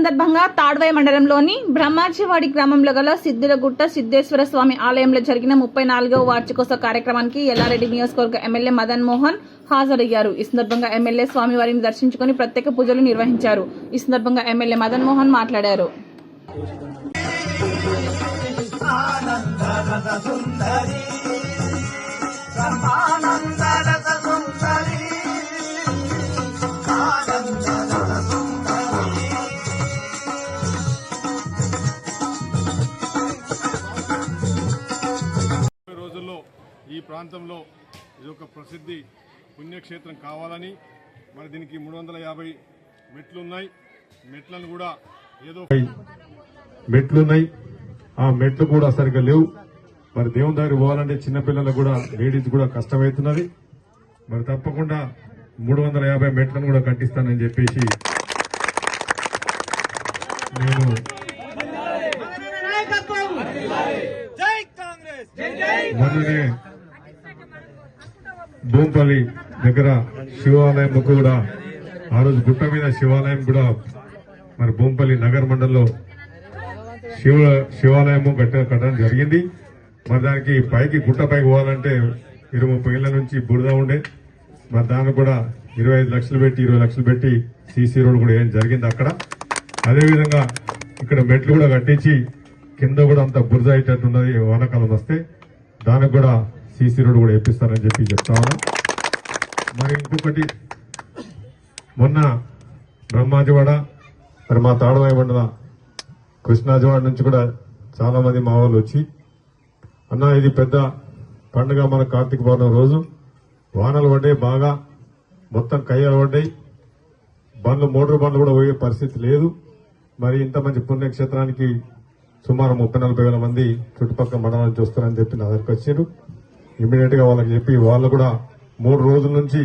సందర్భంగా తాడ్వాయి మండలంలోని బ్రహ్మాజీవాడి గ్రామంలో గల సిద్దులగుట్ట సిద్ధేశ్వర స్వామి ఆలయంలో జరిగిన 34వ వార్షికోత్సవ కార్యక్రమానికి ఎల్లారెడ్డి నియోజకవర్గ ఎమ్మెల్యే మదన్ మోహన్ హాజరయ్యారు. ఈ సందర్భంగా ఎమ్మెల్యే స్వామివారిని దర్శించుకుని ప్రత్యేక పూజలు నిర్వహించారు. ఈ సందర్భంగా ఎమ్మెల్యే మదన్ మోహన్ మాట్లాడారు. ఈ ప్రాంతంలో ఇది ఒక ప్రసిద్ధి పుణ్యక్షేత్రం కావాలని మరి దీనికి 350 మెట్లున్నాయి. మెట్లను కూడా ఏదో మెట్లున్నాయి, ఆ మెట్లు కూడా సరిగ్గా లేవు. మరి దేవుని దగ్గర పోవాలంటే చిన్నపిల్లలకు కూడా లేడీస్ కూడా కష్టమవుతున్నది. మరి తప్పకుండా 350 మెట్లను కూడా కట్టిస్తానని చెప్పేసి నేను మొన్ననే భూంపల్లి దగ్గర శివాలయం కూడా ఆ రోజు గుట్ట మీద శివాలయం కూడా మరి భూంపల్లి నగర్ మండలంలో శివాలయము కట్టడం జరిగింది. మరి దానికి పైకి గుట్ట పైకి పోవాలంటే 20-30 ఏళ్ల నుంచి బురద ఉండే. మరి దాన్ని కూడా 25 లక్షలు పెట్టి 20 లక్షలు పెట్టి సీసీ రోడ్ కూడా ఏం జరిగింది అక్కడ. అదేవిధంగా ఇక్కడ మెట్లు కూడా కట్టించి కింద కూడా అంత బురద అయ్యేటట్టున్నది. వానాకాలం వస్తే దానికి కూడా సీసీ రోడ్ కూడా వేపిస్తారని చెప్పి చెప్తా ఉన్నా. మరి ఇంకొకటి మొన్న బ్రహ్మాజవాడ మరి మా తాడవాయి మండల కృష్ణాజవాడ నుంచి కూడా చాలా మంది మా వాళ్ళు వచ్చి అన్న ఇది పెద్ద పండుగ, మన కార్తీక పౌర్ణమి రోజు వానలు పడ్డాయి, బాగా మొత్తం కయ్యలు పడ్డాయి, మోటార్ బండ్లు కూడా పోయే పరిస్థితి లేదు. మరి ఇంత మంచి పుణ్యక్షేత్రానికి సుమారు 30-40 వేల మంది చుట్టుపక్కల మండలం నుంచి వస్తారని చెప్పి నా దగ్గరికి వచ్చారు. ఇమీడియట్ గా వాళ్ళకి చెప్పి వాళ్ళు కూడా 3 రోజుల నుంచి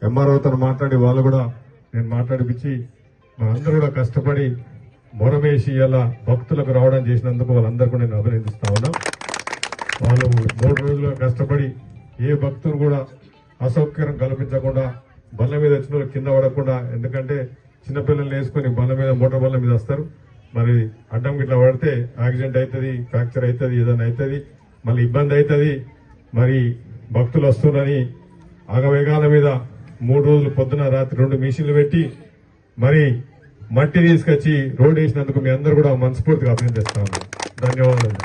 ఎంఆర్ఓతో మాట్లాడి వాళ్ళు కూడా నేను మాట్లాడిపించి మనందరూ కూడా కష్టపడి మొరమేసి ఇలా భక్తులకు రావడం చేసినందుకు వాళ్ళందరూ కూడా నేను అభినందిస్తా ఉన్నా. వాళ్ళు 3 రోజులుగా కష్టపడి ఏ భక్తులు కూడా అసౌకర్యం కల్పించకుండా బండ్ల మీద వచ్చిన వాళ్ళు కింద పడకుండా, ఎందుకంటే చిన్నపిల్లల్ని వేసుకుని బండ్ల మీద మోటార్ బండ్ల మీద వస్తారు. మరి అడ్డం ఇట్లా పడితే యాక్సిడెంట్ అవుతుంది, ఫ్రాక్చర్ అవుతుంది, ఏదైనా అవుతుంది, మళ్ళీ ఇబ్బంది అవుతుంది. మరి భక్తులు వస్తున్నారని ఆగవేగాల మీద 3 రోజులు పొద్దున రాత్రి 2 మిషన్లు పెట్టి మరి మట్టి తీసుకొచ్చి రోడ్ వేసినందుకు మీ అందరూ కూడా మనస్ఫూర్తిగా అభినందిస్తా ఉన్నాను. ధన్యవాదాలు.